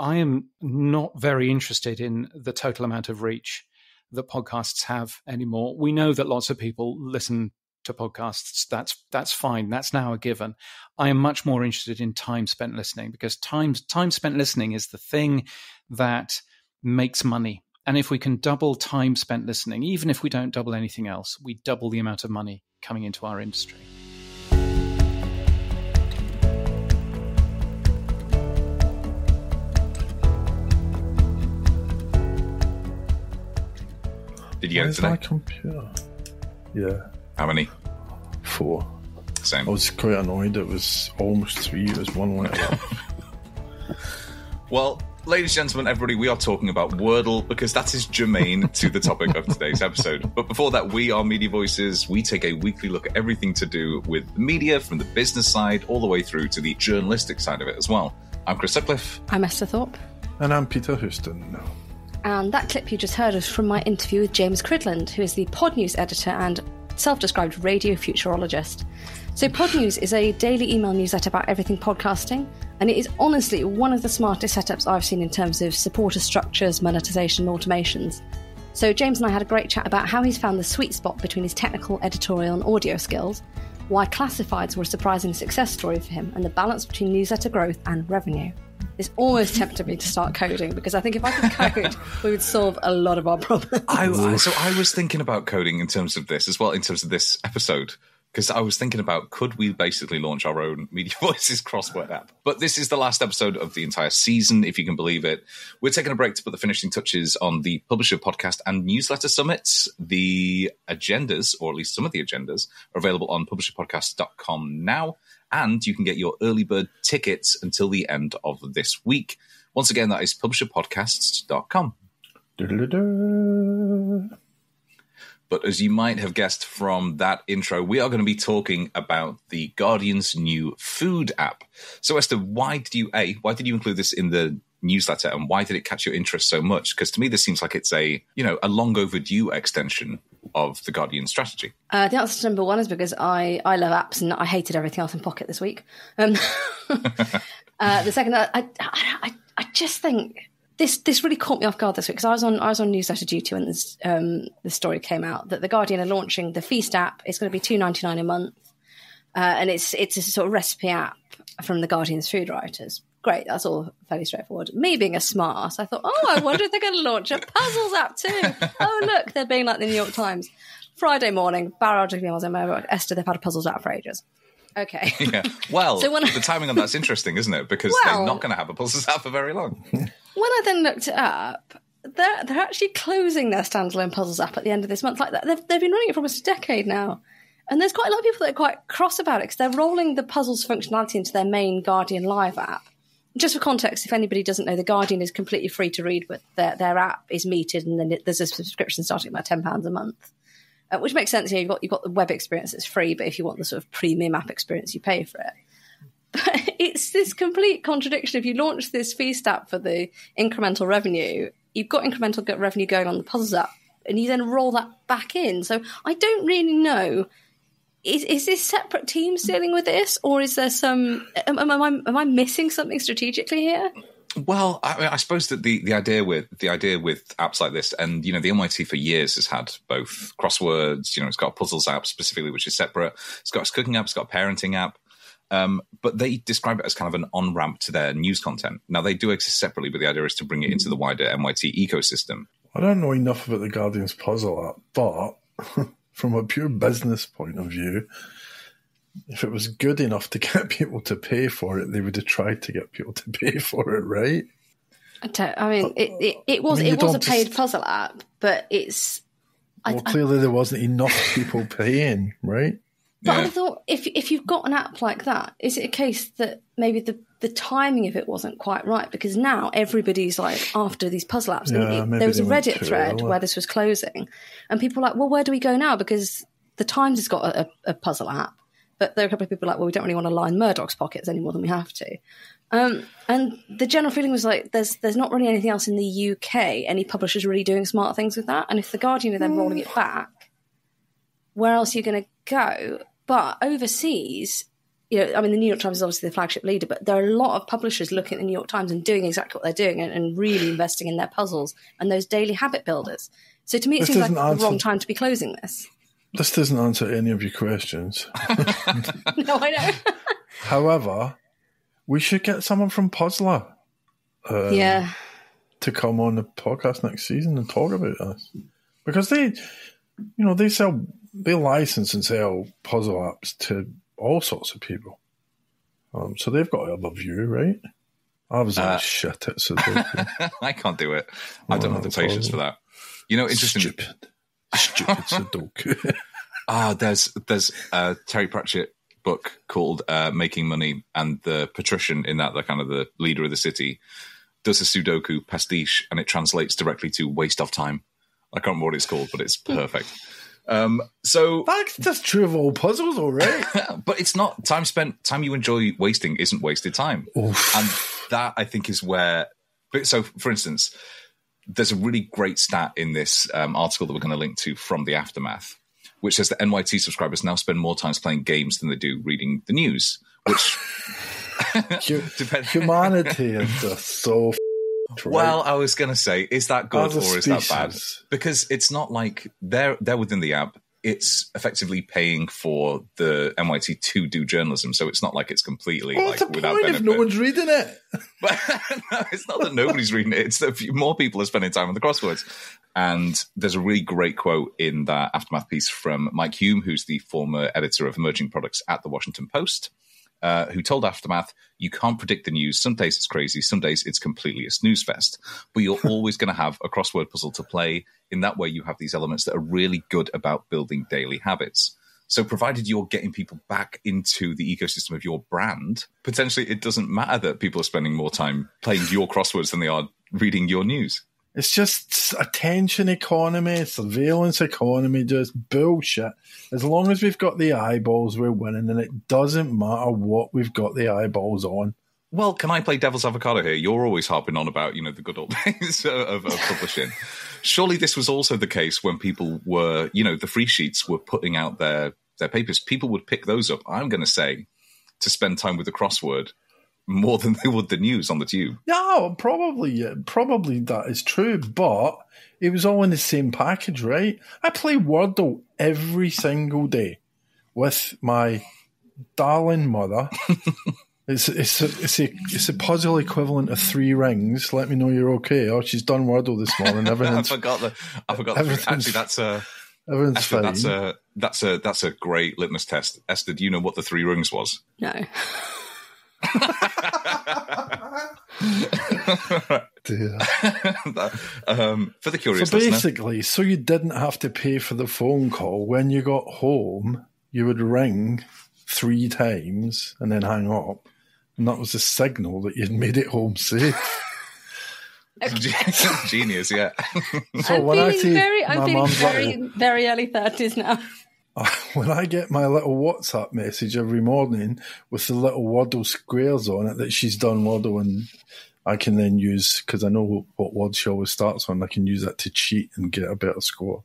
I am not very interested in the total amount of reach that podcasts have anymore. We know that lots of people listen to podcasts. That's fine. That's now a given. I am much more interested in time spent listening, because time spent listening is the thing that makes money. And if we can double time spent listening, even if we don't double anything else, we double the amount of money coming into our industry. Did you get it today? My computer. Yeah. How many? 4. Same. I was quite annoyed. It was almost 3. It was 1 letter off. Well, ladies and gentlemen, everybody, we are talking about Wordle because that is germane to the topic of today's episode. But before that, we are Media Voices. We take a weekly look at everything to do with media, from the business side all the way through to the journalistic side of it as well. I'm Chris Sutcliffe. I'm Esther Thorpe. And I'm Peter Houston. And that clip you just heard is from my interview with James Cridland, who is the Podnews editor and self-described radio futurologist. So Podnews is a daily email newsletter about everything podcasting, and it is honestly one of the smartest setups I've seen in terms of supporter structures, monetization, and automations. So James and I had a great chat about how he's found the sweet spot between his technical, editorial and audio skills, why classifieds were a surprising success story for him, and the balance between newsletter growth and revenue. It's almost tempted me to start coding, because I think if I could code, we would solve a lot of our problems. So I was thinking about coding in terms of this as well, in terms of this episode, because I was thinking about, could we basically launch our own Media Voices crossword app? But this is the last episode of the entire season, if you can believe it. We're taking a break to put the finishing touches on the Publisher Podcast and Newsletter Summits. The agendas, or at least some of the agendas, are available on publisherpodcast.com now. And you can get your early bird tickets until the end of this week. Once again, that is publisherpodcasts.com. But as you might have guessed from that intro, we are going to be talking about the Guardian's new food app. So Esther, why did you include this in the newsletter, and why did it catch your interest so much? Because to me, this seems like it's a long overdue extension of the Guardian strategy. The answer to number one is because I love apps and I hated everything else in Pocket this week. The second, I just think this really caught me off guard this week, because I was on newsletter duty when this story came out that the Guardian are launching the Feast app. It's going to be $2.99 a month, and it's a sort of recipe app from the Guardian's food writers. Great, that's all fairly straightforward. Me being a smart ass, I thought, I wonder if they're going to launch a puzzles app too. Oh, look, they're being like the New York Times. Friday morning, barrage of emails in my inbox. Esther, they've had a puzzles app for ages. Okay. Yeah. Well, so the timing on that's interesting, isn't it? Because they're not going to have a puzzles app for very long. When I then looked it up, they're actually closing their standalone puzzles app at the end of this month. Like that, they've been running it for almost a decade now. And there's quite a lot of people that are quite cross about it, because they're rolling the puzzles functionality into their main Guardian Live app. Just for context, if anybody doesn't know, The Guardian is completely free to read, but their app is metered, and then there's a subscription starting at about £10 a month, which makes sense. You've got the web experience that's free, but if you want the sort of premium app experience, you pay for it. But it's this complete contradiction. If you launch this Feast app for the incremental revenue, you've got incremental revenue going on the Puzzles app, and you then roll that back in. So I don't really know. Is this separate teams dealing with this, or is there some? Am I missing something strategically here? Well, I suppose that the idea with apps like this, and the NYT for years has had both crosswords. It's got a puzzles app specifically, which is separate. It's got a cooking app. It's got a parenting app. But they describe it as kind of an on-ramp to their news content. Now, they do exist separately, but the idea is to bring it into the wider NYT ecosystem. I don't know enough about the Guardian's puzzle app, but from a pure business point of view, if it was good enough to get people to pay for it, they would have tried to get people to pay for it, right? It was a paid puzzle app, but it's... clearly there wasn't enough people paying, right? But I thought, if you've got an app like that, is it a case that maybe the timing of it wasn't quite right? Because now everybody's like after these puzzle apps. And there was a Reddit thread where this was closing, and people were like, well, where do we go now? Because the Times has got a puzzle app, but there are a couple of people like, well, we don't really want to line Murdoch's pockets any more than we have to. And the general feeling was like, there's not really anything else in the UK, any publishers really doing smart things with that. And if the Guardian are then rolling it back, where else are you going to go? But overseas, the New York Times is obviously the flagship leader, but there are a lot of publishers looking at the New York Times and doing exactly what they're doing and really investing in their puzzles and those daily habit builders. So to me, it seems like the wrong time to be closing this. This doesn't answer any of your questions. No, I know. However, we should get someone from Puzzler to come on the podcast next season and talk about us. Because they license and sell puzzle apps to all sorts of people. So they've got to have a view, right? I was like, shit at Sudoku. I can't do it. I don't have the patience for that. Interesting. Stupid Sudoku. There's a Terry Pratchett book called Making Money, and the patrician in that, the kind of the leader of the city, does a Sudoku pastiche, and it translates directly to waste of time. I can't remember what it's called, but it's perfect. So that's true of all puzzles, all right. But it's not time you enjoy wasting isn't wasted time. Oof. And that, I think, is where. So, for instance, there's a really great stat in this article that we're going to link to from the Aftermath, which says that NYT subscribers now spend more time playing games than they do reading the news. Which humanity is just so. Right? Well, I was going to say, is that good or is that bad? Because it's not like they're within the app. It's effectively paying for the NYT to do journalism, so it's not like it's completely without benefit. If no one's reading it, but no, it's not that nobody's reading it. It's that more people are spending time on the crosswords. And there's a really great quote in that Aftermath piece from Mike Hume, who's the former editor of emerging products at the Washington Post, who told Aftermath, "You can't predict the news. Some days it's crazy. Some days it's completely a snooze fest. But you're always going to have a crossword puzzle to play. In that way, you have these elements that are really good about building daily habits. So provided you're getting people back into the ecosystem of your brand, potentially it doesn't matter that people are spending more time playing your crosswords than they are reading your news." It's just attention economy, surveillance economy, just bullshit. As long as we've got the eyeballs, we're winning, and it doesn't matter what we've got the eyeballs on. Well, can I play devil's avocado here? You're always harping on about, the good old days of publishing. Surely this was also the case when people were, the free sheets were putting out their papers. People would pick those up, I'm going to say, to spend time with the crossword more than they would the news on the tube. No, probably that is true, but it was all in the same package, right? I play Wordle every single day with my darling mother. It's a puzzle equivalent of 3 rings. Let me know you're okay. Oh, she's done Wordle this morning. I forgot. Actually, that's a great litmus test. Esther, do you know what the 3 rings was? No. Dear. For the curious so basically, listener. So you didn't have to pay for the phone call. When you got home, you would ring 3 times and then hang up, and that was a signal that you'd made it home safe. Genius, yeah. So I'm feeling very early 30s now. When I get my little WhatsApp message every morning with the little Wordle squares on it that she's done Wordle, and I can then use, because I know what word she always starts on, I can use that to cheat and get a better score.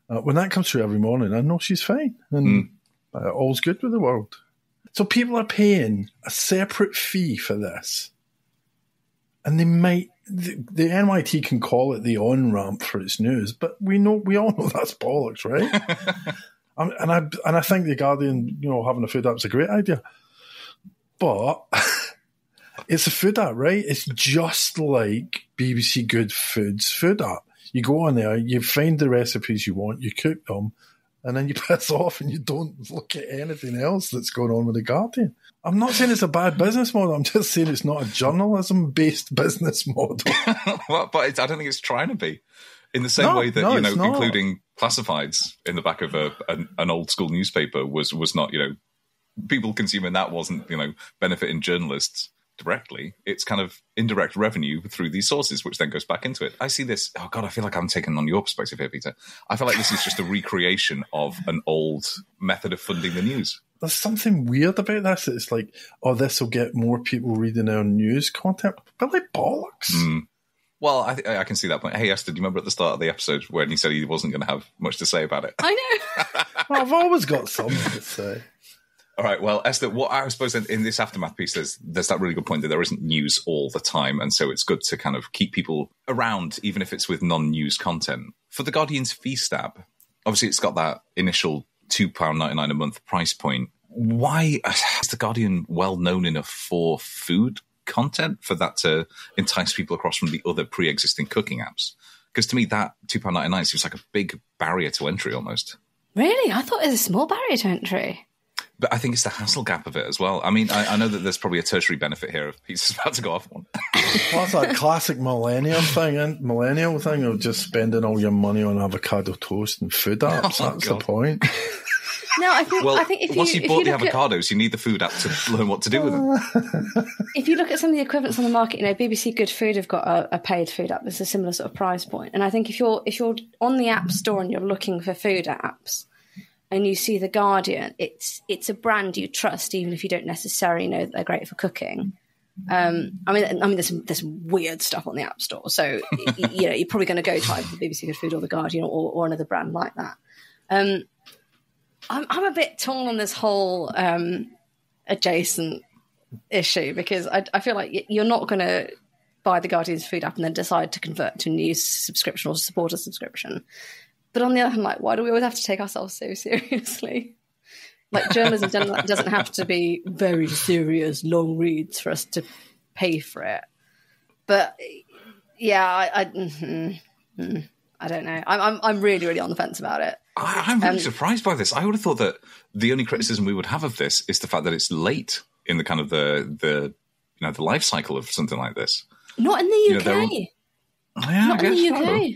When that comes through every morning, I know she's fine and all's good with the world. So people are paying a separate fee for this, and they might. The NYT can call it the on-ramp for its news, but we all know that's bollocks, right? And I think the Guardian, having a food app's a great idea, but it's a food app, right? It's just like BBC Good Food's food app. You go on there, you find the recipes you want, you cook them, and then you piss off and you don't look at anything else that's going on with the Guardian. I'm not saying it's a bad business model. I'm just saying it's not a journalism-based business model. Well, but I don't think it's trying to be. In the same way that, including classifieds in the back of an old-school newspaper was not, people consuming that wasn't, benefiting journalists directly. It's kind of indirect revenue through these sources, which then goes back into it. I see this, oh God, I feel like I'm taking on your perspective here, Peter. I feel like this is just a recreation of an old method of funding the news. There's something weird about this. It's like, this will get more people reading our news content. But like bollocks. Mm. Well, I can see that point. Hey, Esther, do you remember at the start of the episode when he said he wasn't going to have much to say about it? I know. Well, I've always got something to say. All right. Well, Esther, what I suppose in this aftermath piece, there's that really good point that there isn't news all the time, and so it's good to kind of keep people around, even if it's with non-news content. For The Guardian's Feast app, obviously it's got that initial £2.99 a month price point. Why is The Guardian well known enough for food content for that to entice people across from the other pre-existing cooking apps? Because to me, that £2.99 seems like a big barrier to entry almost. Really? I thought it was a small barrier to entry. But I think it's the hassle gap of it as well. I mean, I know that there's probably a tertiary benefit here if Pete's about to go off one. Well, that's that classic millennial thing of just spending all your money on avocado toast and food apps. That's the point. No, I think if once you've bought the avocados, you need the food app to learn what to do with them. If you look at some of the equivalents on the market, BBC Good Food have got a paid food app that's a similar sort of price point. And I think if you're on the App Store and you're looking for food apps, and you see The Guardian, it's a brand you trust, even if you don't necessarily know that they're great for cooking. I mean, there's weird stuff on the App Store, so you're probably going to go to either the BBC Good Food or The Guardian or another brand like that. I'm a bit torn on this whole adjacent issue because I feel like you're not going to buy The Guardian's food app and then decide to convert to a news subscription or support a subscription. But on the other hand, like, why do we always have to take ourselves so seriously? Like, journalism doesn't have to be very serious, long reads for us to pay for it. But yeah, I don't know. I'm really, really on the fence about it. I'm really surprised by this. I would have thought that the only criticism we would have of this is the fact that it's late in the kind of the life cycle of something like this. Not in the UK. Not in the UK.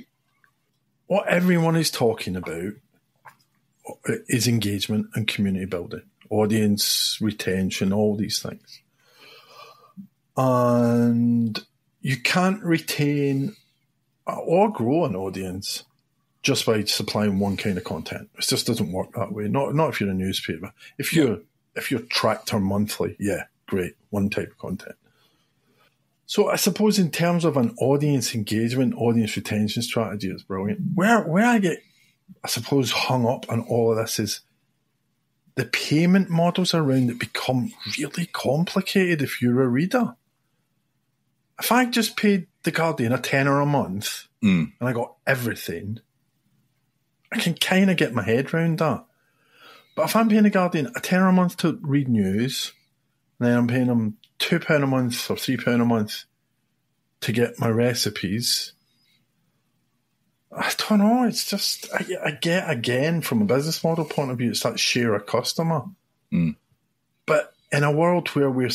What everyone is talking about is engagement and community building, audience retention, all these things. And you can't retain or grow an audience just by supplying one kind of content. It just doesn't work that way. Not if you're a newspaper. If you're Tractor Monthly, yeah, great, one type of content. So I suppose in terms of an audience engagement, audience retention strategy, it's brilliant. Where I get, I suppose, hung up on all of this is the payment models around it become really complicated if you're a reader. If I just paid The Guardian a tenner a month and I got everything, I can kind of get my head around that. But if I'm paying The Guardian a tenner a month to read news, and then I'm paying them £2 a month or £3 a month to get my recipes, I don't know. It's just, I get, again, from a business model point of view, it's that share a customer. But in a world where we're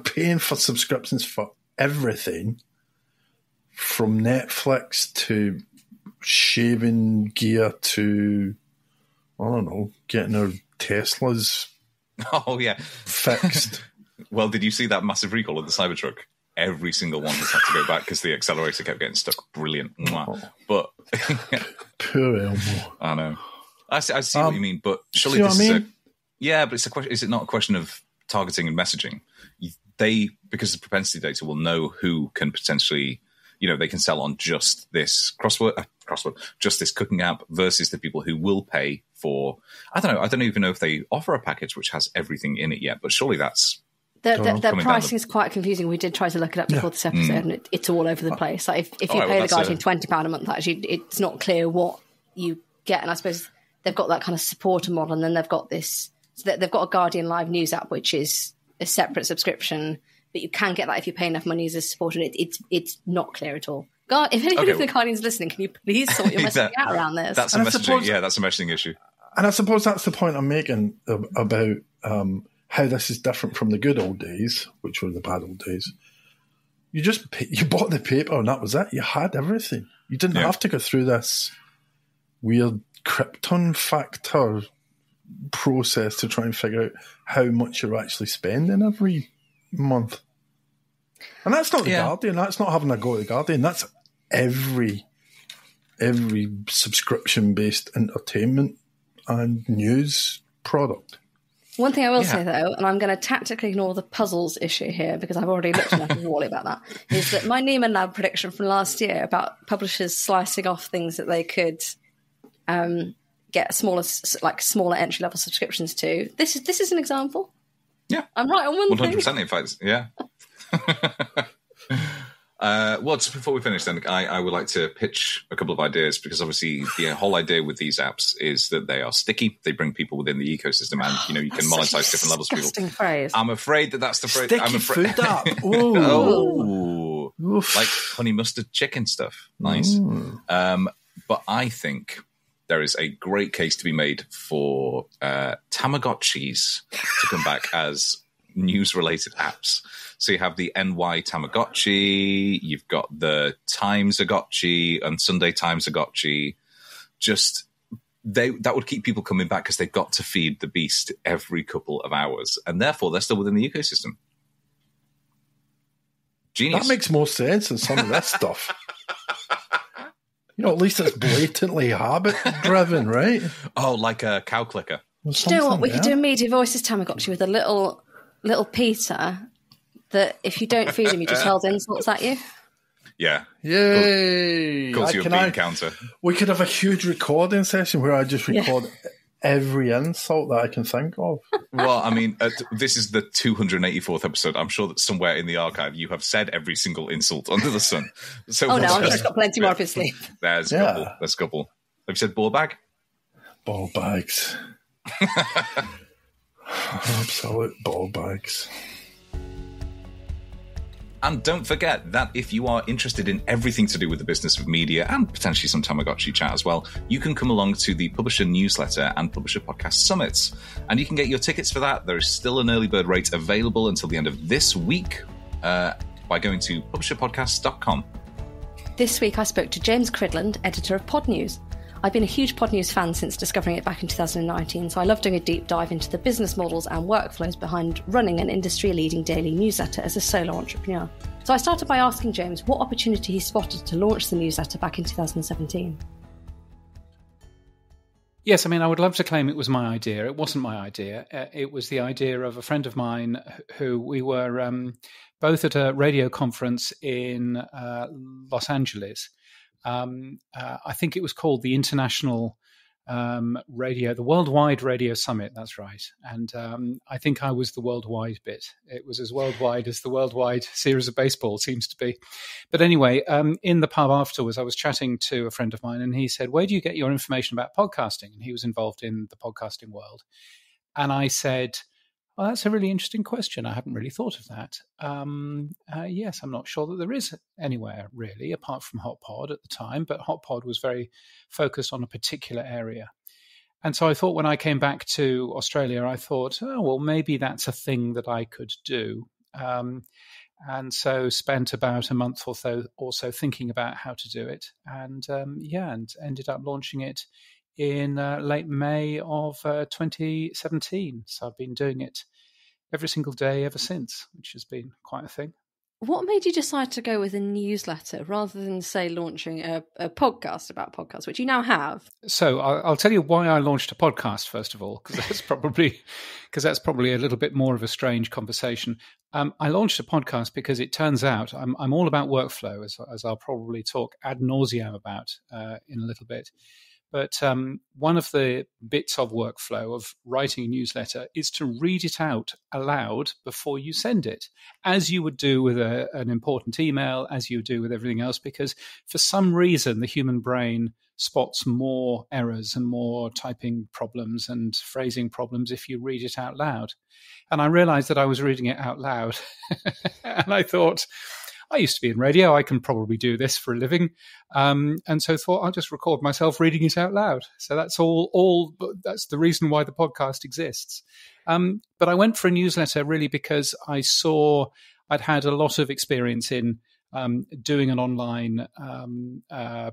paying for subscriptions for everything, from Netflix to shaving gear to, I don't know, getting our Teslas fixed. Well, did you see that massive recall of the Cybertruck? Every single one has had to go back because the accelerator kept getting stuck. Brilliant. But poor Elmo. I know. I see what you mean, but surely this is but it's a question. Is it not a question of targeting and messaging? They, because of propensity data, will know who can potentially, they can sell on just this just this cooking app versus the people who will pay for, I don't know. I don't even know if they offer a package which has everything in it yet, but surely that's, their pricing is quite confusing. We did try to look it up before this episode, and it's all over the place. Like if you pay The Guardian £20 a month, actually, it's not clear what you get. And I suppose they've got that kind of supporter model, and then they've got this. So they've got a Guardian Live News app, which is a separate subscription, but you can get that if you pay enough money as a supporter. It's not clear at all. God, if anybody from The Guardian's listening, can you please sort your messaging out around this? That's a messaging. That's a messaging issue. And I suppose that's the point I'm making about how this is different from the good old days, which were the bad old days. You just you bought the paper and that was it. You had everything. You didn't have to go through this weird Krypton factor process to try and figure out how much you're actually spending every month. And that's not The Guardian. That's not having a go at The Guardian. That's every subscription-based entertainment and news product. One thing I will say, though, and I'm going to tactically ignore the puzzles issue here because I've already looked enough of Wally about that, is that my Neiman Lab prediction from last year about publishers slicing off things that they could get smaller entry level subscriptions to. This is an example. Yeah, I'm right on one 100%. thing. In fact, yeah. Well, just before we finish, then I would like to pitch a couple of ideas, because obviously the whole idea with these apps is that they are sticky. They bring people within the ecosystem, and you can monetize different levels of people. Phrase. I'm afraid that's the phrase. Sticky I'm afraid. food app. Ooh. Like honey mustard chicken stuff. Nice. But I think there is a great case to be made for Tamagotchis to come back as news-related apps. So you have the NY Tamagotchi, you've got the Timesagotchi and Sunday Timesagotchi. Just that would keep people coming back, because they've got to feed the beast every couple of hours, and therefore they're still within the ecosystem. Genius. That makes more sense than some of that stuff. At least it's blatantly habit-driven, right? Oh, like a cow clicker. Do you know what? We could do a Media Voices Tamagotchi with a little Peter that if you don't feed him, he just hurls insults at you. Yeah. Yay! Calls you a bean counter. We could have a huge recording session where I just record every insult that I can think of. Well, I mean, this is the 284th episode. I'm sure that somewhere in the archive you have said every single insult under the sun. So I'm sure it's got plenty more up his sleeve. There's a couple. There's a couple. Have you said ball bag? Ball bags. Absolute ball bags. And don't forget that if you are interested in everything to do with the business of media, and potentially some Tamagotchi chat as well, you can come along to the Publisher Newsletter and Publisher Podcast Summits. And you can get your tickets for that. There is still an early bird rate available until the end of this week by going to publisherpodcast.com. This week I spoke to James Cridland, editor of Podnews. I've been a huge Podnews fan since discovering it back in 2019, so I love doing a deep dive into the business models and workflows behind running an industry-leading daily newsletter as a solo entrepreneur. So I started by asking James what opportunity he spotted to launch the newsletter back in 2017. Yes, I mean, I would love to claim it was my idea. It wasn't my idea. It was the idea of a friend of mine who we were both at a radio conference in Los Angeles. I think it was called the International the Worldwide Radio Summit. That's right. And I think I was the worldwide bit. It was as worldwide as the worldwide series of baseball seems to be. But anyway, in the pub afterwards, I was chatting to a friend of mine, and he said, "Where do you get your information about podcasting?" And he was involved in the podcasting world. And I said, "Oh, that's a really interesting question. I hadn't really thought of that. Yes, I'm not sure that there is anywhere really, apart from HotPod at the time, but HotPod was very focused on a particular area." And so I thought, when I came back to Australia, I thought, oh, well, maybe that's a thing that I could do. And so spent about a month or so thinking about how to do it. And and ended up launching it in late May of 2017. So I've been doing it every single day ever since, which has been quite a thing. What made you decide to go with a newsletter rather than, say, launching a podcast about podcasts, which you now have? So I'll tell you why I launched a podcast, first of all, because that's probably a little bit more of a strange conversation. I launched a podcast because it turns out I'm all about workflow, as I'll probably talk ad nauseam about in a little bit. But one of the bits of workflow of writing a newsletter is to read it out aloud before you send it, as you would do with an important email, as you would do with everything else, because for some reason the human brain spots more errors and more typing problems and phrasing problems if you read it out loud. And I realized that I was reading it out loud. And I thought, I used to be in radio. I can probably do this for a living. And so thought I'll just record myself reading it out loud. So that's that's the reason why the podcast exists. But I went for a newsletter really because I saw I'd had a lot of experience in doing an online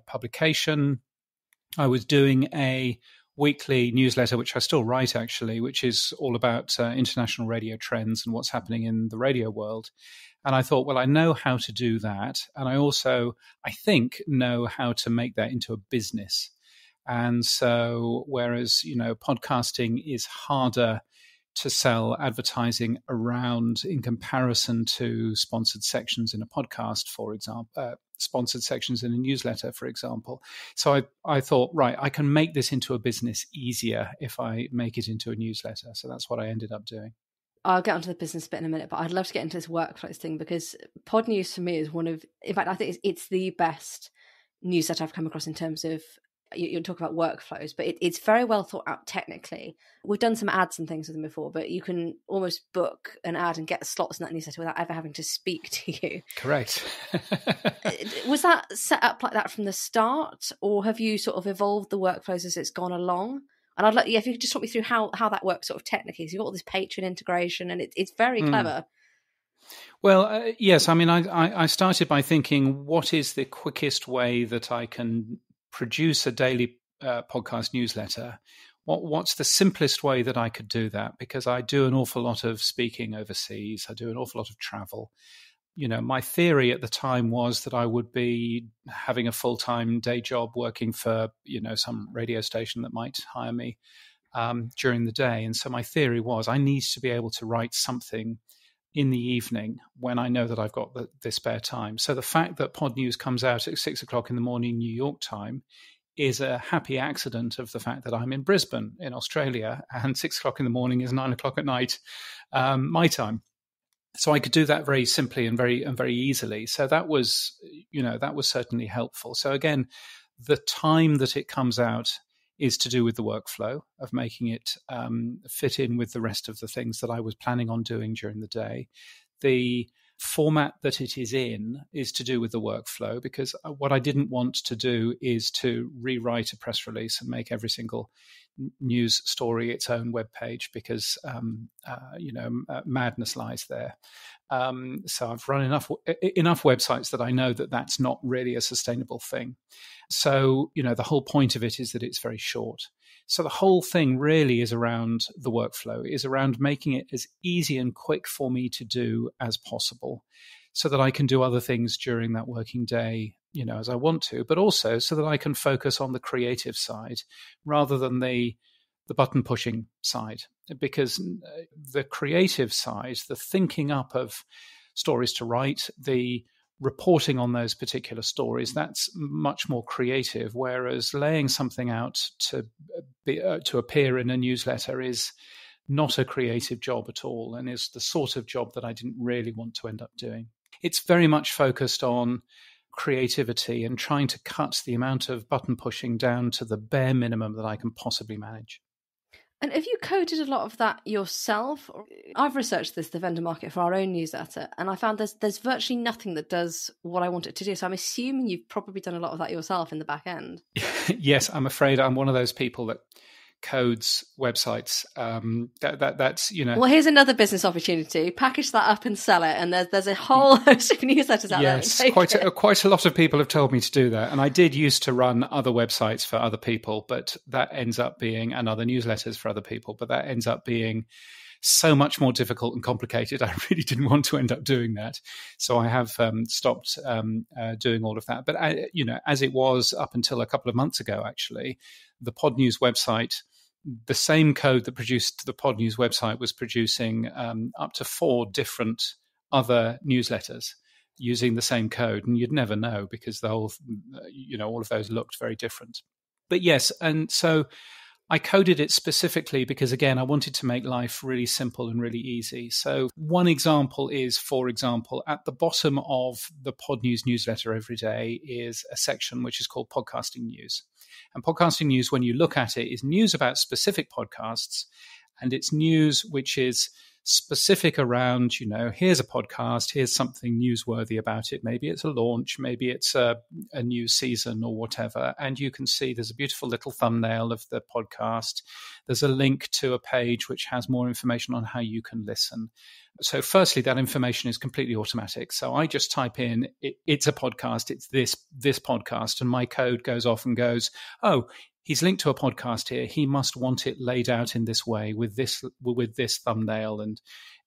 publication. I was doing a weekly newsletter, which I still write actually, which is all about international radio trends and what's happening in the radio world. And I thought, well, I know how to do that. And I also, I think, know how to make that into a business. And so, whereas, podcasting is harder to sell advertising around in comparison to sponsored sections in a podcast, for example, sponsored sections in a newsletter, for example. So I thought, right, I can make this into a business easier if I make it into a newsletter. So that's what I ended up doing. I'll get onto the business bit in a minute, but I'd love to get into this workflows thing, because Podnews for me is in fact, I think it's the best newsletter I've come across in terms of, you're talking about workflows, but it's very well thought out technically. We've done some ads and things with them before, but you can almost book an ad and get slots in that newsletter without ever having to speak to you. Correct. Was that set up like that from the start, or have you sort of evolved the workflows as it's gone along? And I'd like, if you could just talk me through how that works sort of technically. So you've got all this Patreon integration, and it's very clever. Well, yes. I mean, I started by thinking, what is the quickest way that I can produce a daily podcast newsletter? What's the simplest way that I could do that? Because I do an awful lot of speaking overseas. I do an awful lot of travel. My theory at the time was that I would be having a full-time day job working for, some radio station that might hire me during the day. And so my theory was I need to be able to write something in the evening when I know that I've got the spare time. So the fact that Pod News comes out at 6 o'clock in the morning, New York time, is a happy accident of the fact that I'm in Brisbane in Australia, and 6 o'clock in the morning is 9 o'clock at night, my time. So I could do that very simply and very easily. So that was certainly helpful. So again, the time that it comes out is to do with the workflow of making it fit in with the rest of the things that I was planning on doing during the day. The format that it is in is to do with the workflow, because what I didn't want to do is to rewrite a press release and make every single news story its own web page, because madness lies there. So I've run enough websites that I know that that's not really a sustainable thing. So the whole point of it is that it's very short. So the whole thing really is around the workflow, is around making it as easy and quick for me to do as possible, so that I can do other things during that working day, as I want to, but also so that I can focus on the creative side rather than the button pushing side. Because the creative side, the thinking up of stories to write, the reporting on those particular stories, that's much more creative, whereas laying something out to appear in a newsletter is not a creative job at all, and is the sort of job that I didn't really want to end up doing. It's very much focused on creativity and trying to cut the amount of button pushing down to the bare minimum that I can possibly manage. And have you coded a lot of that yourself? I've researched the vendor market for our own newsletter, and I found there's virtually nothing that does what I want it to do. So I'm assuming you've probably done a lot of that yourself in the back end. Yes, I'm afraid I'm one of those people that codes websites. That's Well, here's another business opportunity. Package that up and sell it, and there's a whole host of newsletters out there. Yes, quite a lot of people have told me to do that, and I did used to run other websites for other people, but that ends up being, and other newsletters for other people, but that ends up being so much more difficult and complicated. I really didn't want to end up doing that, so I have stopped doing all of that. But as it was up until a couple of months ago, actually, the Podnews website, the same code that produced the Podnews website was producing up to 4 different other newsletters using the same code, and you'd never know because the whole, all of those looked very different. But yes, and so I coded it specifically because, again, I wanted to make life really simple and really easy. So one example is, for example, at the bottom of the Podnews newsletter every day is a section which is called Podcasting News. And Podcasting News, when you look at it, is news about specific podcasts, and it's news which is specific around, here's a podcast, here's something newsworthy about it. Maybe it's a launch, maybe it's a new season or whatever. And you can see there's a beautiful little thumbnail of the podcast. There's a link to a page which has more information on how you can listen. So firstly, that information is completely automatic. So I just type in, it's a podcast, it's this podcast, and my code goes off and goes, oh, he's linked to a podcast here. He must want it laid out in this way with this thumbnail and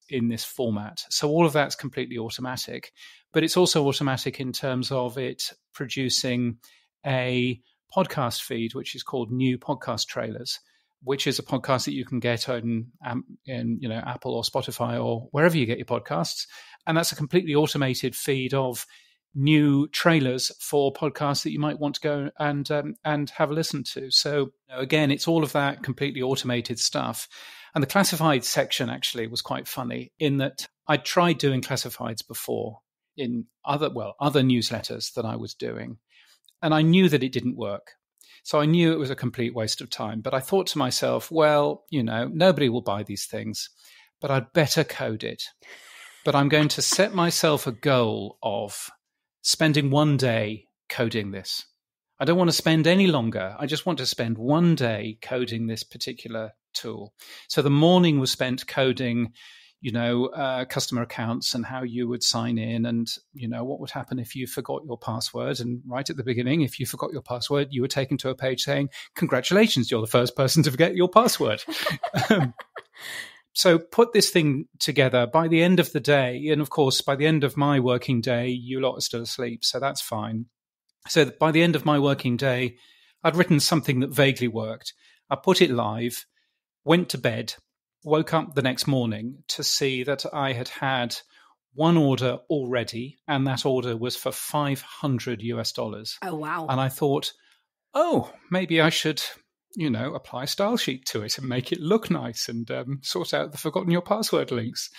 in this format. So all of that's completely automatic, but it's also automatic in terms of it producing a podcast feed, which is called New Podcast Trailers, which is a podcast that you can get in Apple or Spotify or wherever you get your podcasts. And that's a completely automated feed of new trailers for podcasts that you might want to go and have a listen to. So again, it's all of that completely automated stuff. And the classified section actually was quite funny in that I tried doing classifieds before in other newsletters that I was doing. And I knew that it didn't work. So I knew it was a complete waste of time. But I thought to myself, well, nobody will buy these things, but I'd better code it. But I'm going to set myself a goal of spending one day coding this. I don't want to spend any longer. I just want to spend one day coding this particular tool. So the morning was spent coding, customer accounts and how you would sign in and, what would happen if you forgot your password. And right at the beginning, if you forgot your password, you were taken to a page saying, congratulations, you're the first person to forget your password. So put this thing together by the end of the day. And of course, by the end of my working day, you lot are still asleep. So that's fine. So by the end of my working day, I'd written something that vaguely worked. I put it live, went to bed, woke up the next morning to see that I had one order already. And that order was for $500. Oh, wow. And I thought, maybe I should apply a style sheet to it and make it look nice and sort out the forgotten your password links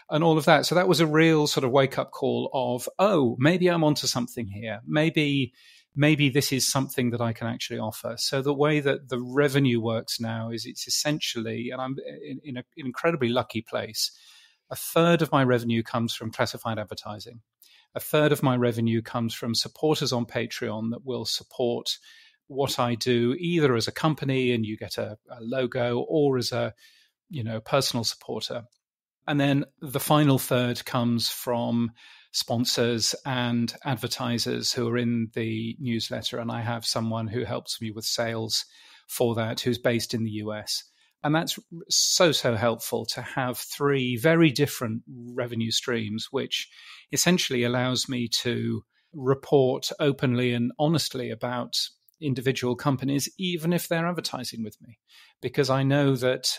and all of that. So that was a real sort of wake up call of, maybe I'm onto something here. Maybe this is something that I can actually offer. So the way that the revenue works now is it's essentially, and I'm in an incredibly lucky place, a third of my revenue comes from classified advertising. A third of my revenue comes from supporters on Patreon that will support what I do, either as a company and you get a logo, or as a personal supporter. And then the final third comes from sponsors and advertisers who are in the newsletter. And I have someone who helps me with sales for that, who's based in the US. And that's so helpful to have three very different revenue streams, which essentially allows me to report openly and honestly about individual companies, even if they're advertising with me, because I know that,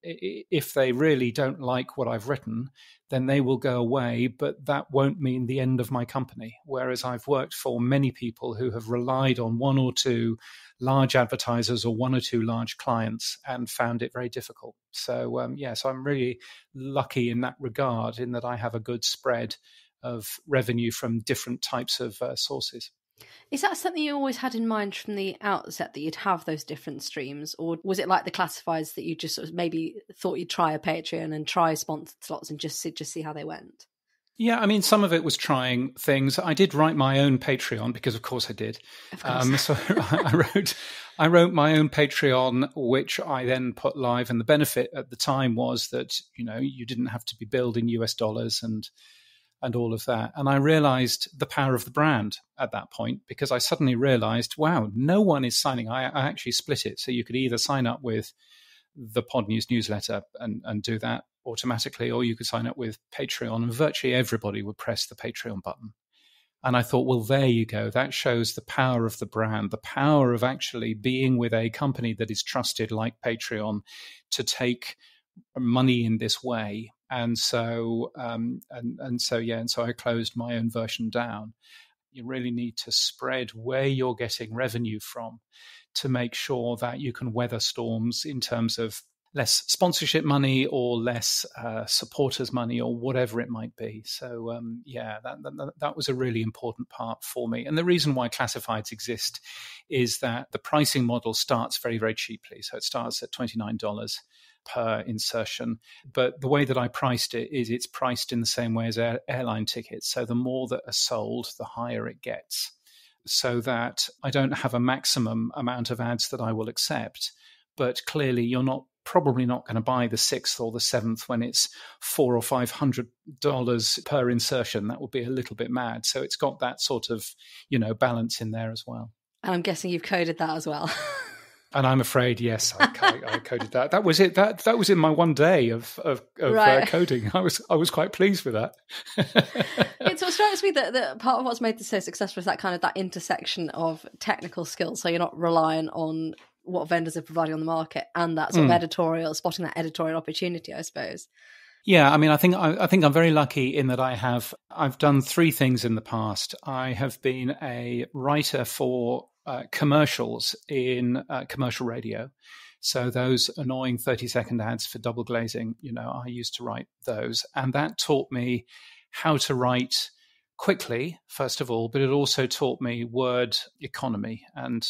if they really don't like what I've written, then they will go away, but that won't mean the end of my company. Whereas I've worked for many people who have relied on one or two large advertisers or one or two large clients and found it very difficult. So, so I'm really lucky in that regard, in that I have a good spread of revenue from different types of sources. Is that something you always had in mind from the outset, that you'd have those different streams? Or was it like the classifieds that you just sort of maybe thought you'd try a Patreon and try sponsored slots and just see how they went? Yeah, I mean, some of it was trying things. I did write my own Patreon because, of course, I did. Of course. So I wrote my own Patreon, which I then put live. And the benefit at the time was that, you didn't have to be billed in US dollars and all of that. And I realized the power of the brand at that point, because I suddenly realized, wow, no one is signing. I actually split it. So you could either sign up with the Podnews newsletter and do that automatically, or you could sign up with Patreon, and virtually everybody would press the Patreon button. And I thought, well, there you go. That shows the power of the brand, the power of actually being with a company that is trusted like Patreon to take money in this way. And so I closed my own version down. You really need to spread where you're getting revenue from to make sure that you can weather storms in terms of less sponsorship money or less supporters money or whatever it might be. So that was a really important part for me. And the reason why classifieds exist is that the pricing model starts very, very cheaply. So it starts at $29 per insertion. But the way that I priced it is it's priced in the same way as airline tickets. So the more that are sold, the higher it gets. So that I don't have a maximum amount of ads that I will accept. But clearly you're probably not going to buy the 6th or the 7th when it's $400 or $500 per insertion. That would be a little bit mad. So it's got that sort of, balance in there as well. And I'm guessing you've coded that as well. And I'm afraid, yes, I coded that. That was it. That was in my one day of right. Coding. I was quite pleased with that. It sort of strikes me that part of what's made this so successful is that kind of that intersection of technical skills. So you're not reliant on what vendors are providing on the market and that sort of editorial, spotting that editorial opportunity, I suppose. Yeah, I mean, I think I'm very lucky in that I've done three things in the past. I have been a writer for commercials in commercial radio. So those annoying 30-second ads for double glazing, I used to write those. And that taught me how to write quickly, first of all, but it also taught me word economy and,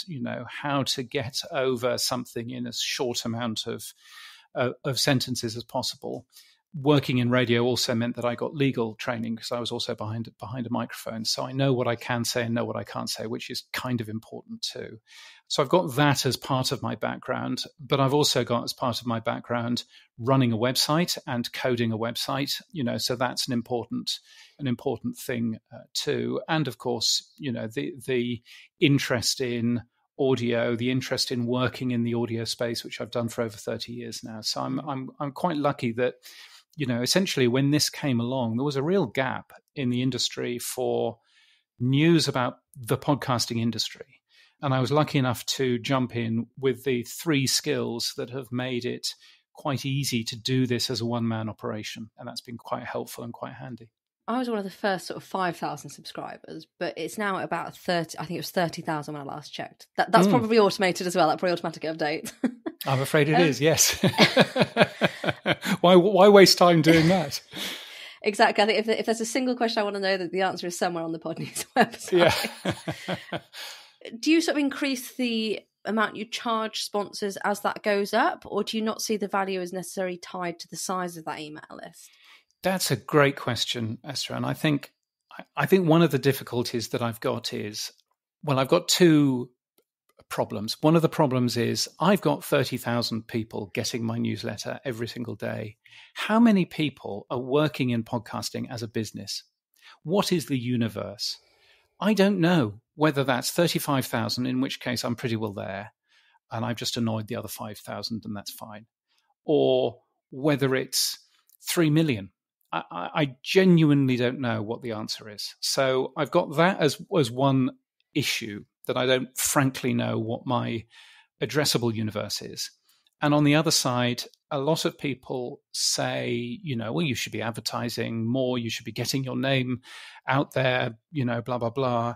how to get over something in as short amount of sentences as possible. Working in radio also meant that I got legal training because I was also behind a microphone. So I know what I can say and know what I can't say, which is kind of important too. So I've got that as part of my background, but I've also got as part of my background running a website and coding a website, so that's an important thing too. And of course, the interest in audio, the interest in working in the audio space, which I've done for over 30 years now. So I'm quite lucky that, essentially when this came along, there was a real gap in the industry for news about the podcasting industry. And I was lucky enough to jump in with the three skills that have made it quite easy to do this as a one-man operation. And that's been quite helpful and quite handy. I was one of the first sort of 5,000 subscribers, but it's now about 30. I think it was 30,000 when I last checked. That's probably automated as well. That probably automatic update. I'm afraid it is. Yes. Why waste time doing that? Exactly. I think if there's a single question I want to know, that the answer is somewhere on the Podnews website. Yeah. Do you sort of increase the amount you charge sponsors as that goes up, or do you not see the value as necessarily tied to the size of that email list? That's a great question, Esther. And I think one of the difficulties that I've got is, I've got two problems. One of the problems is I've got 30,000 people getting my newsletter every single day. How many people are working in podcasting as a business? What is the universe? I don't know whether that's 35,000, in which case I'm pretty well there, and I've just annoyed the other 5,000, and that's fine, or whether it's 3 million. I genuinely don't know what the answer is. So I've got that as one issue, that I don't frankly know what my addressable universe is. And on the other side, a lot of people say, you should be advertising more, you should be getting your name out there, blah, blah, blah.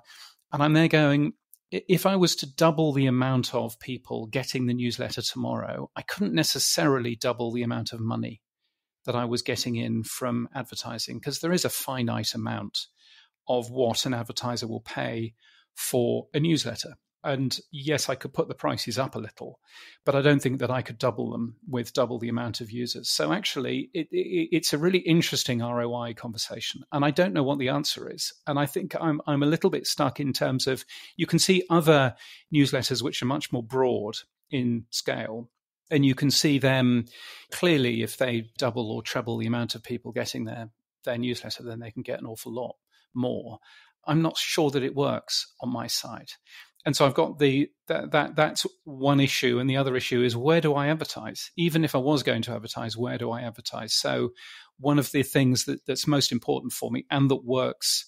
And I'm there going, if I was to double the amount of people getting the newsletter tomorrow, I couldn't necessarily double the amount of money that I was getting in from advertising, because there is a finite amount of what an advertiser will pay for a newsletter. And yes, I could put the prices up a little, but I don't think that I could double them with double the amount of users. So actually, it's a really interesting ROI conversation, and I don't know what the answer is. And I think I'm a little bit stuck in terms of, you can see other newsletters which are much more broad in scale, and you can see them clearly, if they double or treble the amount of people getting their newsletter, then they can get an awful lot more. I'm not sure that it works on my side. And so I've got that's one issue. And the other issue is, where do I advertise? Even if I was going to advertise, where do I advertise? So one of the things that's most important for me, and that works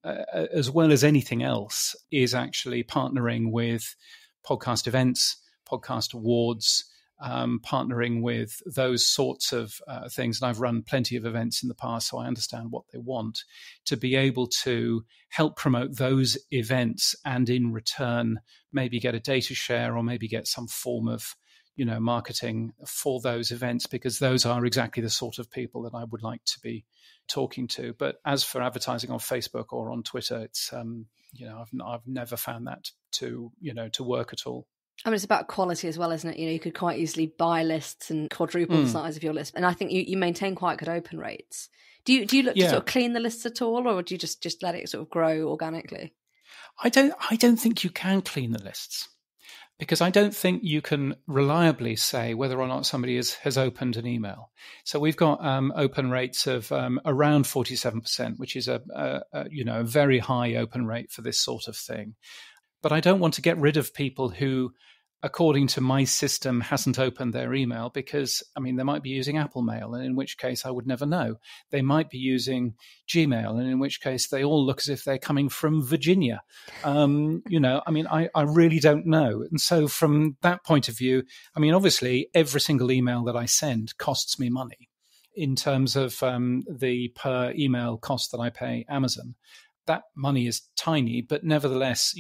as well as anything else, is actually partnering with podcast events, podcast awards, partnering with those sorts of things. And I've run plenty of events in the past, so I understand what they want, to be able to help promote those events, and in return maybe get a data share, or maybe get some form of marketing for those events, because those are exactly the sort of people that I would like to be talking to. But as for advertising on Facebook or on Twitter, it's I've never found that to work at all. I mean, it's about quality as well, isn't it? You could quite easily buy lists and quadruple the size of your list. And I think you maintain quite good open rates. Do you look to sort of clean the lists at all, or do you just let it sort of grow organically? I don't think you can clean the lists, because I don't think you can reliably say whether or not somebody has opened an email. So we've got open rates of around 47%, which is a very high open rate for this sort of thing. But I don't want to get rid of people who according to my system, hasn't opened their email because, I mean, they might be using Apple Mail, and in which case I would never know. They might be using Gmail, and in which case they all look as if they're coming from Virginia. I really don't know. And so from that point of view, I mean, obviously, every single email that I send costs me money in terms of the per email cost that I pay Amazon. That money is tiny, but nevertheless,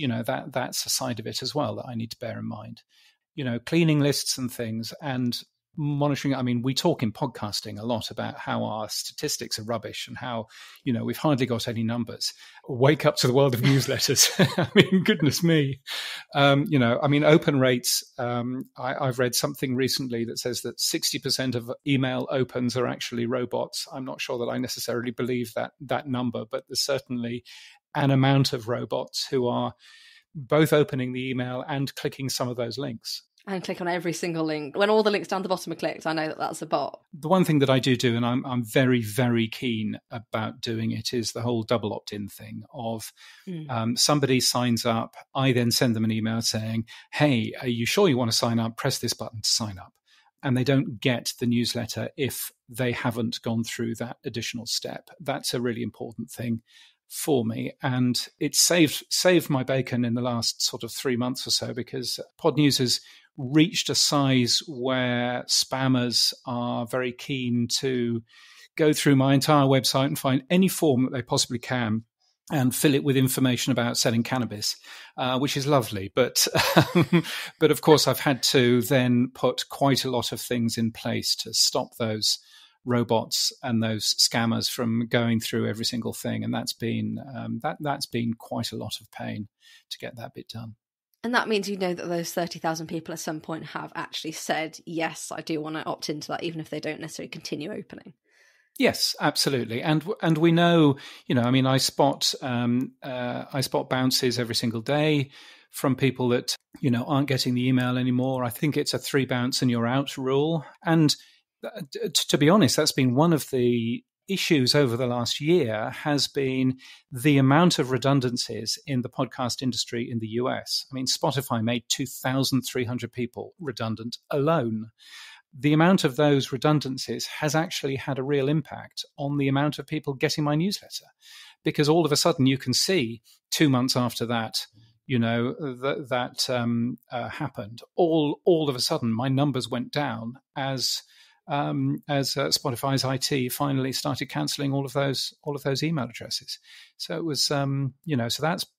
that's a side of it as well that I need to bear in mind. Cleaning lists and things and monitoring. I mean, we talk in podcasting a lot about how our statistics are rubbish and how, we've hardly got any numbers. Wake up to the world of newsletters. I mean, goodness me. Open rates. I've read something recently that says that 60% of email opens are actually robots. I'm not sure that I necessarily believe that number, but there's certainly an amount of robots who are both opening the email and clicking some of those links. And click on every single link. When all the links down the bottom are clicked, I know that that's a bot. The one thing that I do, and I'm very, very keen about doing it, is the whole double opt-in thing of somebody signs up, I then send them an email saying, hey, are you sure you want to sign up? Press this button to sign up. And they don't get the newsletter if they haven't gone through that additional step. That's a really important thing for me, and it's saved my bacon in the last sort of 3 months or so, because Podnews has reached a size where spammers are very keen to go through my entire website and find any form that they possibly can and fill it with information about selling cannabis, which is lovely. But of course, I've had to then put quite a lot of things in place to stop those robots and those scammers from going through every single thing, and that's been quite a lot of pain to get that bit done. And that means that those 30,000 people at some point have actually said, yes, I do want to opt into that, even if they don't necessarily continue opening. Yes, absolutely, and we know, I spot bounces every single day from people that aren't getting the email anymore. I think it's a 3 bounce and you're out rule, and to be honest, that's been one of the issues over the last year, has been the amount of redundancies in the podcast industry in the US. I mean, Spotify made 2,300 people redundant alone. The amount of those redundancies has actually had a real impact on the amount of people getting my newsletter, because all of a sudden you can see 2 months after that, happened. All of a sudden, my numbers went down as Spotify's IT finally started cancelling all of those email addresses. So it was, so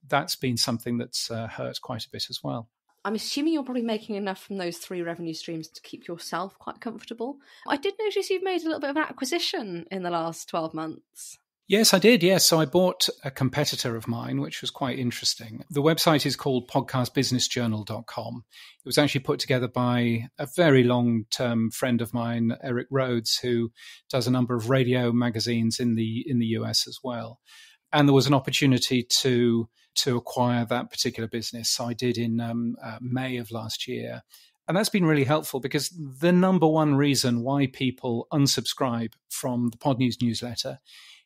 that's been something that's hurt quite a bit as well. I'm assuming you're probably making enough from those 3 revenue streams to keep yourself quite comfortable. I did notice you've made a little bit of an acquisition in the last 12 months. Yes, I did. Yes. So I bought a competitor of mine, which was quite interesting. The website is called podcastbusinessjournal.com. It was actually put together by a very long-term friend of mine, Eric Rhodes, who does a number of radio magazines in the US as well. And there was an opportunity to acquire that particular business. So I did in May of last year. And that's been really helpful, because the number one reason why people unsubscribe from the Podnews newsletter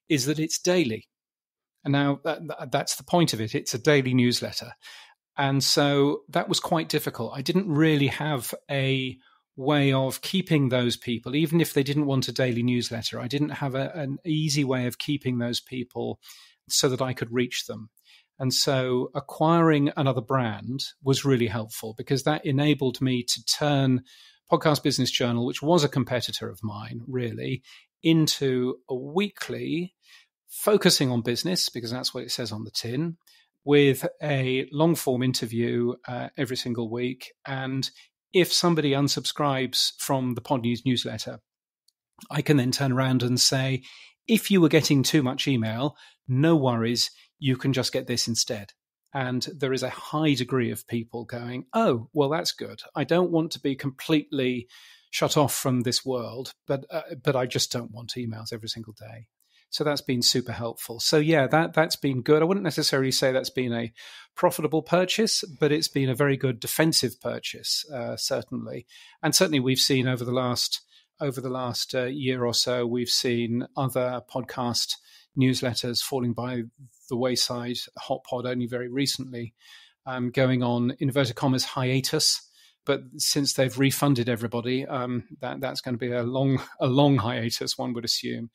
is that it's daily. And now that's the point of it. It's a daily newsletter. And so that was quite difficult. I didn't really have a way of keeping those people, even if they didn't want a daily newsletter. I didn't have an easy way of keeping those people so that I could reach them. And so acquiring another brand was really helpful, because that enabled me to turn Podcast Business Journal, which was a competitor of mine, really, into a weekly focusing on business, because that's what it says on the tin, with a long form interview every single week. And if somebody unsubscribes from the Podnews newsletter, I can then turn around and say, if you were getting too much email, no worries, you can just get this instead. And there is a high degree of people going, oh, well, that's good. I don't want to be completely shut off from this world, but I just don't want emails every single day. So that's been super helpful. So yeah, that's been good. I wouldn't necessarily say that's been a profitable purchase, but it's been a very good defensive purchase, certainly. And certainly we've seen over the last year or so, we've seen other podcast newsletters falling by the wayside. HotPod only very recently going on, inverted commas, hiatus, But since they've refunded everybody, that's going to be a long hiatus, one would assume.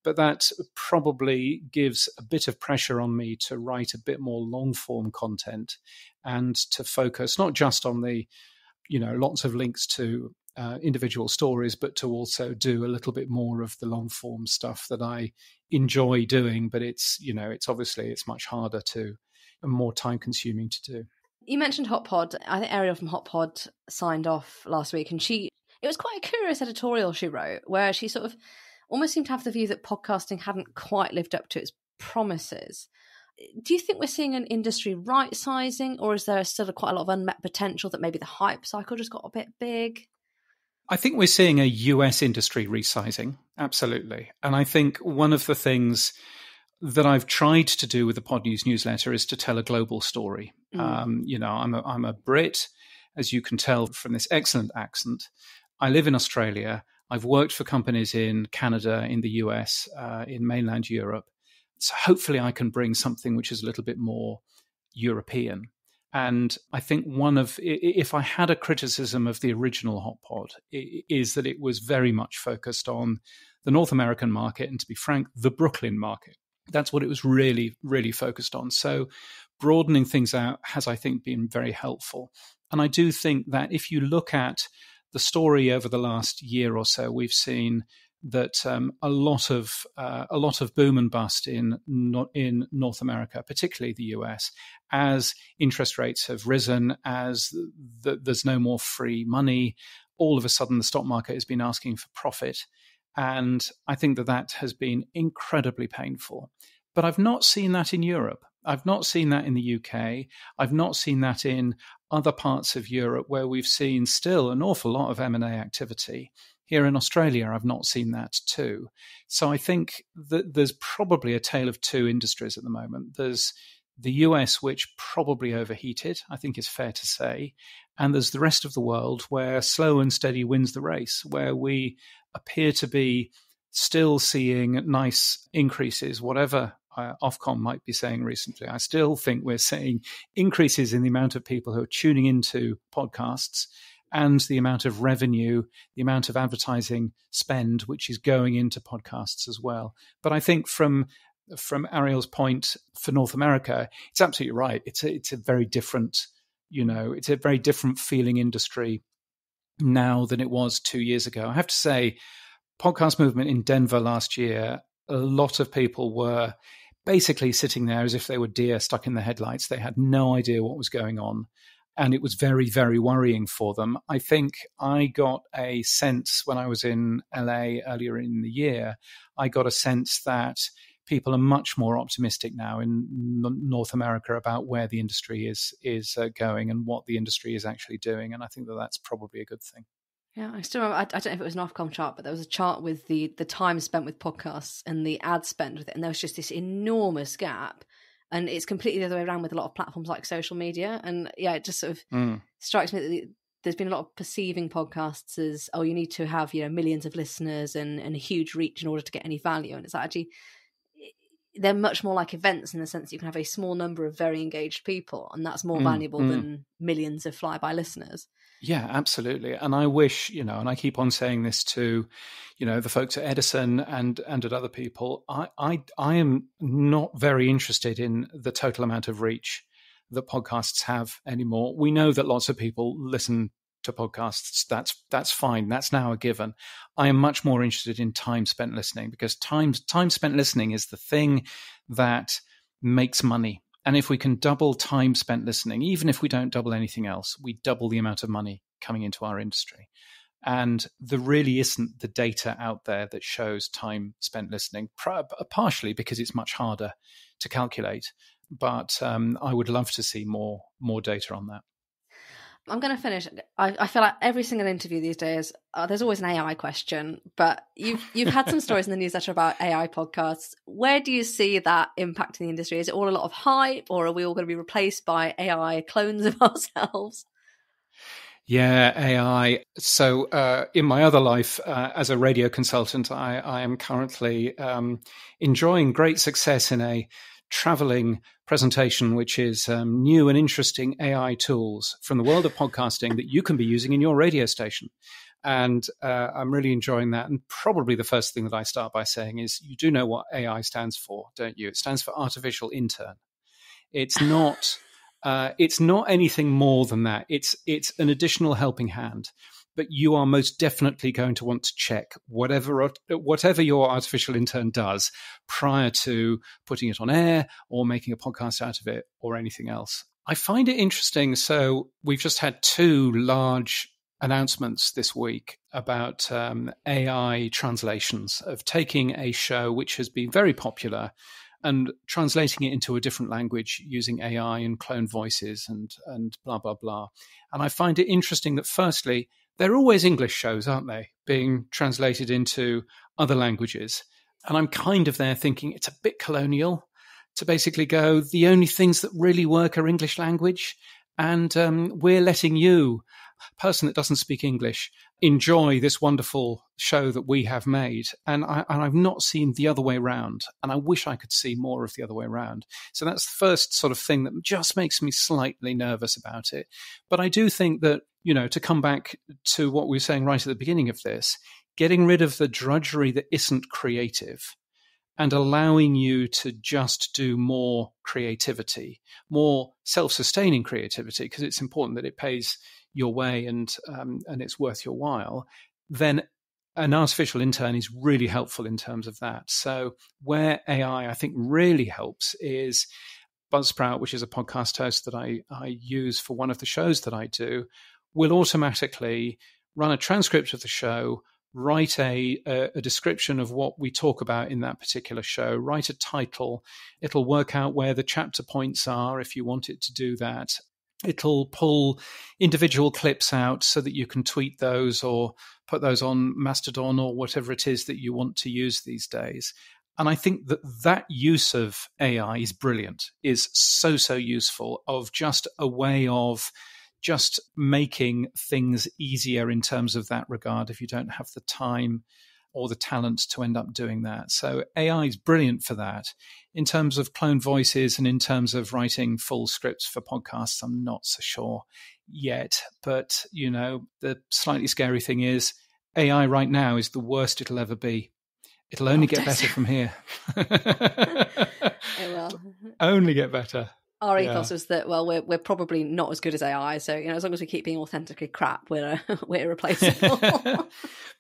But that probably gives a bit of pressure on me to write a bit more long-form content and to focus not just on the, lots of links to individual stories, but to also do a little bit more of the long-form stuff that I enjoy doing. But it's much harder to and more time-consuming to do. You mentioned Hot Pod. I think Ariel from Hot Pod signed off last week, and it was quite a curious editorial she wrote, where she sort of almost seemed to have the view that podcasting hadn't quite lived up to its promises. Do you think we're seeing an industry right-sizing, or is there still quite a lot of unmet potential that maybe the hype cycle just got a bit big? I think we're seeing a US industry resizing, absolutely. And I think one of the things that I've tried to do with the Podnews newsletter is to tell a global story. I'm a Brit, as you can tell from this excellent accent. I live in Australia. I've worked for companies in Canada, in the US, in mainland Europe. So hopefully I can bring something which is a little bit more European. And I think if I had a criticism of the original Hot Pod, is that it was very much focused on the North American market and, to be frank, the Brooklyn market. That's what it was really, really focused on. So broadening things out has, I think, been very helpful. And I do think that if you look at the story over the last year or so, we've seen that a lot of boom and bust in North America, particularly the US, as interest rates have risen, as there's no more free money. All of a sudden, the stock market has been asking for profit. And I think that has been incredibly painful. But I've not seen that in Europe. I've not seen that in the UK. I've not seen that in other parts of Europe where we've seen still an awful lot of M&A activity. Here in Australia, I've not seen that too. So I think that there's probably a tale of two industries at the moment. There's the US, which probably overheated, I think is fair to say. And there's the rest of the world where slow and steady wins the race, where we appear to be still seeing nice increases, whatever Ofcom might be saying recently. I still think we're seeing increases in the amount of people who are tuning into podcasts and the amount of revenue, the amount of advertising spend, which is going into podcasts as well. But I think from Ariel's point for North America, it's absolutely right. It's a very different, it's a very different feeling industry now than it was 2 years ago. I have to say, podcast movement in Denver last year, a lot of people were basically sitting there as if they were deer stuck in the headlights. They had no idea what was going on. And it was very, very worrying for them. I think I got a sense when I was in LA earlier in the year, I got a sense that people are much more optimistic now in North America about where the industry is going and what the industry is actually doing. And I think that's probably a good thing. Yeah, I still remember, I don't know if it was an Ofcom chart, but there was a chart with the time spent with podcasts and the ad spend with it. And there was just this enormous gap. And it's completely the other way around with a lot of platforms like social media. And yeah, it just sort of strikes me that there's been a lot of perceiving podcasts as, oh, you need to have, millions of listeners and a huge reach in order to get any value. And it's actually, they're much more like events in the sense that you can have a small number of very engaged people, and that's more valuable than millions of flyby listeners. Yeah, absolutely. And I wish, and I keep on saying this to, the folks at Edison and at other people, I am not very interested in the total amount of reach that podcasts have anymore. We know that lots of people listen to podcasts. That's fine. That's now a given. I am much more interested in time spent listening, because time spent listening is the thing that makes money. And if we can double time spent listening, even if we don't double anything else, we double the amount of money coming into our industry. And there really isn't the data out there that shows time spent listening, partially because it's much harder to calculate. But I would love to see more data on that. I'm going to finish. I feel like every single interview these days, there's always an AI question, but you've had some stories in the newsletter about AI podcasts. Where do you see that impacting the industry? Is it all a lot of hype, or are we all going to be replaced by AI clones of ourselves? Yeah, AI. So in my other life, as a radio consultant, I am currently enjoying great success in a traveling presentation, which is new and interesting AI tools from the world of podcasting that you can be using in your radio station. And I'm really enjoying that. And probably the first thing that I start by saying is, you do know what AI stands for, don't you? It stands for artificial intern. It's not anything more than that. It's an additional helping hand. But you are most definitely going to want to check whatever your artificial intern does prior to putting it on air or making a podcast out of it or anything else. I find it interesting. So we've just had 2 large announcements this week about AI translations, of taking a show which has been very popular and translating it into a different language using AI and clone voices and blah, blah, blah. And I find it interesting that, firstly, they're always English shows, aren't they, being translated into other languages. And I'm kind of there thinking it's a bit colonial to basically go, the only things that really work are English language. And we're letting you, person that doesn't speak English, enjoy this wonderful show that we have made. And I've not seen the other way around. And I wish I could see more of the other way around. So that's the first sort of thing that just makes me slightly nervous about it. But I do think that, to come back to what we were saying right at the beginning of this, getting rid of the drudgery that isn't creative and allowing you to just do more creativity, more self-sustaining creativity, because it's important that it pays your way and it's worth your while, then an artificial intern is really helpful in terms of that. So where AI, I think, really helps is Buzzsprout, which is a podcast host that I use for one of the shows that I do, will automatically run a transcript of the show, write a description of what we talk about in that particular show, write a title. It'll work out where the chapter points are if you want it to do that. It'll pull individual clips out so that you can tweet those or put those on Mastodon or whatever it is that you want to use these days. And I think that use of AI is brilliant, is so useful, of just a way of just making things easier in terms of that regard if you don't have the time or the talent to end up doing that. So AI is brilliant for that. In terms of clone voices and in terms of writing full scripts for podcasts, I'm not so sure yet. But, the slightly scary thing is AI right now is the worst it'll ever be. It'll only get better from here. It will. Only get better. Our ethos is that, well, we're probably not as good as AI, so as long as we keep being authentically crap, we're irreplaceable. But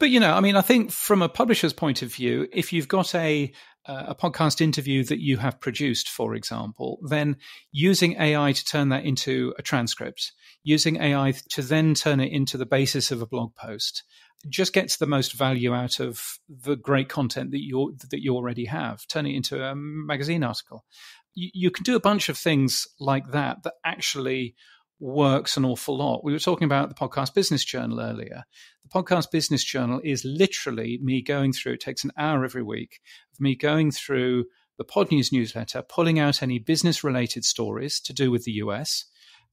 I think from a publisher's point of view, if you've got a podcast interview that you have produced, for example, then using AI to turn that into a transcript, using AI to then turn it into the basis of a blog post, just gets the most value out of the great content that you already have. Turn it into a magazine article. You can do a bunch of things like that actually works an awful lot. We were talking about the Podcast Business Journal earlier. The Podcast Business Journal is literally me going through, it takes an hour every week, of me going through the Podnews newsletter, pulling out any business-related stories to do with the US,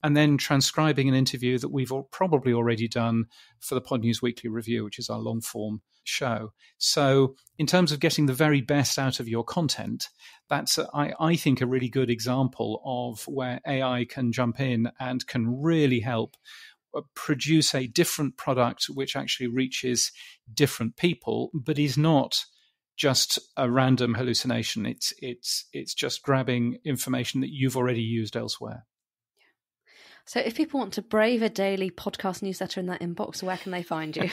and then transcribing an interview that we've probably already done for the Podnews Weekly Review, which is our long-form show. So in terms of getting the very best out of your content, that's, I think, a really good example of where AI can jump in and can really help produce a different product which actually reaches different people, but is not just a random hallucination. It's just grabbing information that you've already used elsewhere. So if people want to brave a daily podcast newsletter in that inbox, where can they find you?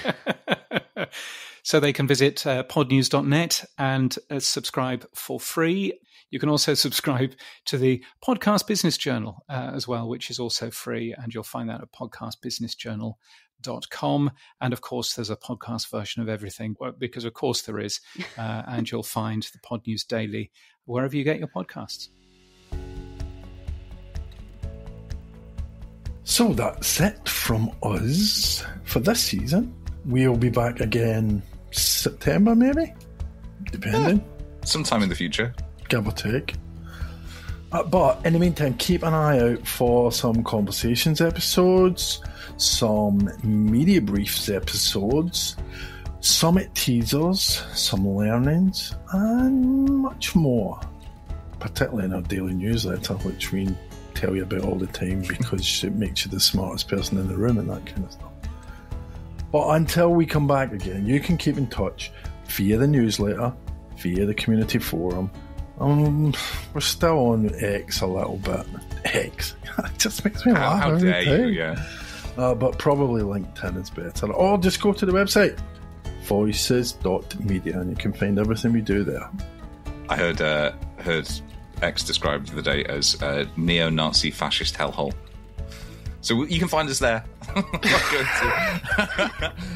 So they can visit podnews.net and subscribe for free. You can also subscribe to the Podcast Business Journal as well, which is also free. And you'll find that at podcastbusinessjournal.com. And of course, there's a podcast version of everything, because of course there is. And you'll find the Pod News Daily wherever you get your podcasts. So that's it from us for this season. We'll be back again September, maybe? Depending. Yeah, sometime in the future. Give or take. But in the meantime, keep an eye out for some Conversations episodes, some Media Briefs episodes, Summit teasers, some learnings, and much more. particularly in our daily newsletter, which we tell you about all the time because it makes you the smartest person in the room and that kind of stuff. But until we come back again, you can keep in touch via the newsletter, via the community forum. We're still on X a little bit. X. It just makes me laugh. How dare you, yeah. But probably LinkedIn is better. Or just go to the website, voices.media, and you can find everything we do there. I heard X described the other day as a neo-Nazi fascist hellhole. So you can find us there.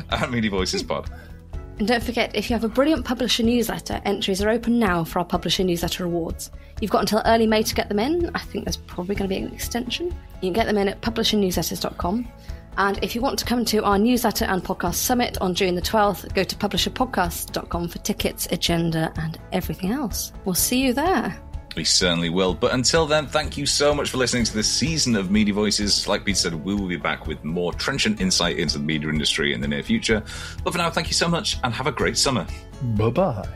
At Media Voices Pod. And don't forget, if you have a brilliant publisher newsletter, entries are open now for our publisher newsletter awards. You've got until early May to get them in. I think there's probably going to be an extension. You can get them in at publishernewsletters.com. And if you want to come to our newsletter and podcast summit on June the 12th, go to publisherpodcast.com for tickets, agenda, and everything else. We'll see you there. We certainly will. But until then, thank you so much for listening to this season of Media Voices. Like Pete said, we will be back with more trenchant insight into the media industry in the near future. But for now, thank you so much and have a great summer. Bye-bye.